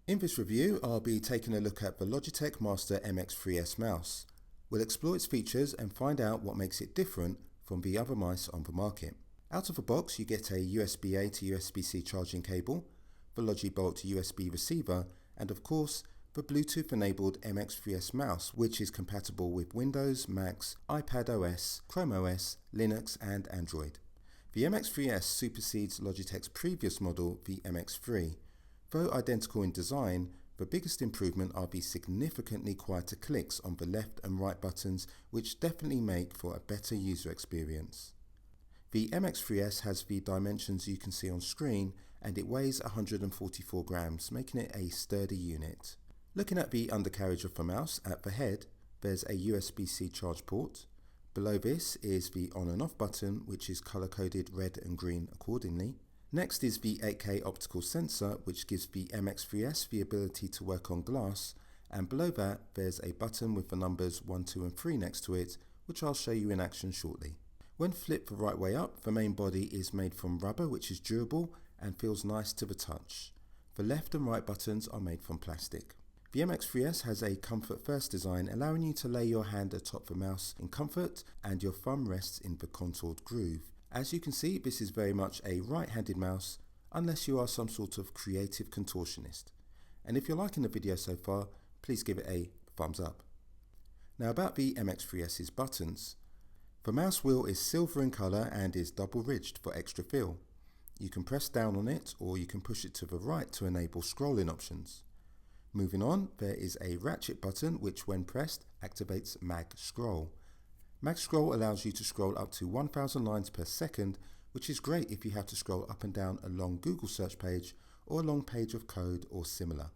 In this review, I'll be taking a look at the Logitech Master MX3s mouse. We'll explore its features and find out what makes it different from the other mice on the market. Out of the box, you get a USB-A to USB-C charging cable, the Logibolt USB receiver, and of course, the Bluetooth-enabled MX3s mouse, which is compatible with Windows, Macs, iPad OS, Chrome OS, Linux, and Android. The MX3s supersedes Logitech's previous model, the MX3. Though identical in design, the biggest improvement are the significantly quieter clicks on the left and right buttons, which definitely make for a better user experience. The MX3s has the dimensions you can see on screen, and it weighs 144 grams, making it a sturdy unit. Looking at the undercarriage of the mouse, at the head, there's a USB-C charge port. Below this is the on and off button, which is color-coded red and green accordingly. Next is the 8K optical sensor, which gives the MX3s the ability to work on glass, and below that there's a button with the numbers 1, 2 and 3 next to it, which I'll show you in action shortly. When flipped the right way up, the main body is made from rubber, which is durable and feels nice to the touch. The left and right buttons are made from plastic. The MX3s has a comfort first design, allowing you to lay your hand atop the mouse in comfort and your thumb rests in the contoured groove. As you can see, this is very much a right-handed mouse, unless you are some sort of creative contortionist. And if you're liking the video so far, please give it a thumbs up. Now about the MX3s's buttons. The mouse wheel is silver in colour and is double ridged for extra feel. You can press down on it or you can push it to the right to enable scrolling options. Moving on, there is a ratchet button which when pressed activates Mag Scroll. Mag Scroll allows you to scroll up to 1000 lines per second, which is great if you have to scroll up and down a long Google search page or a long page of code or similar.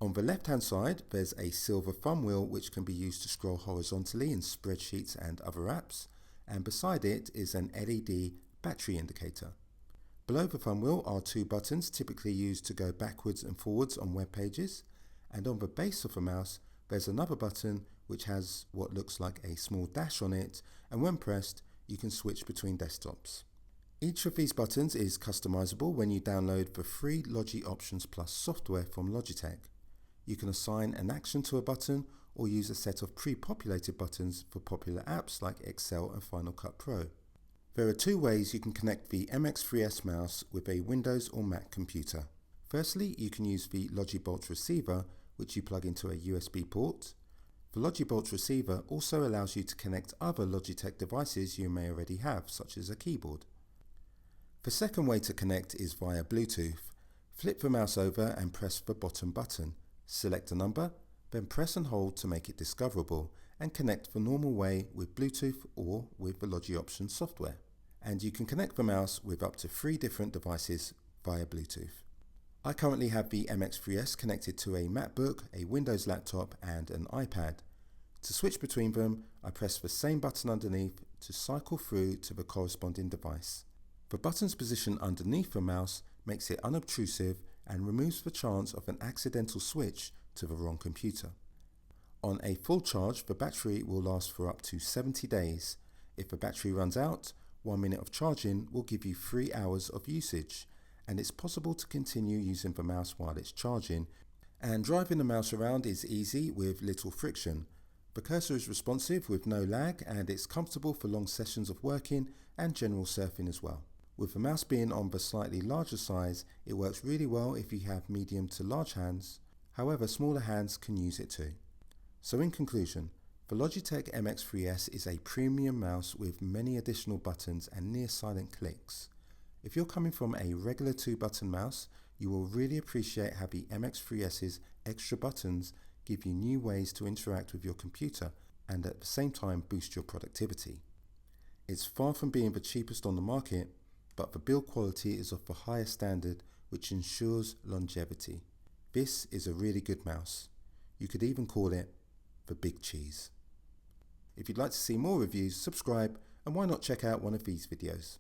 On the left hand side, there's a silver thumb wheel which can be used to scroll horizontally in spreadsheets and other apps, and beside it is an LED battery indicator. Below the thumb wheel are two buttons typically used to go backwards and forwards on web pages, and on the base of the mouse there's another button which has what looks like a small dash on it, and when pressed you can switch between desktops. Each of these buttons is customizable when you download the free Logi Options Plus software from Logitech. You can assign an action to a button or use a set of pre-populated buttons for popular apps like Excel and Final Cut Pro. There are two ways you can connect the MX3s mouse with a Windows or Mac computer. Firstly, you can use the Logibolt receiver, which you plug into a USB port. The Logibolt receiver also allows you to connect other Logitech devices you may already have, such as a keyboard. The second way to connect is via Bluetooth. Flip the mouse over and press the bottom button. Select a number, then press and hold to make it discoverable, and connect the normal way with Bluetooth or with the Logi Options software. And you can connect the mouse with up to 3 different devices via Bluetooth. I currently have the MX3s connected to a MacBook, a Windows laptop and an iPad. To switch between them, I press the same button underneath to cycle through to the corresponding device. The button's position underneath the mouse makes it unobtrusive and removes the chance of an accidental switch to the wrong computer. On a full charge, the battery will last for up to 70 days. If the battery runs out, 1 minute of charging will give you 3 hours of usage, and it's possible to continue using the mouse while it's charging, and driving the mouse around is easy with little friction. The cursor is responsive with no lag, and it's comfortable for long sessions of working and general surfing as well. With the mouse being on the slightly larger size, it works really well if you have medium to large hands. However, smaller hands can use it too. So in conclusion, the Logitech MX3s is a premium mouse with many additional buttons and near silent clicks. If you're coming from a regular 2-button mouse, you will really appreciate how the MX3s's extra buttons give you new ways to interact with your computer and at the same time boost your productivity. It's far from being the cheapest on the market, but the build quality is of the highest standard, which ensures longevity. This is a really good mouse. You could even call it the Big Cheese. If you'd like to see more reviews, subscribe, and why not check out one of these videos.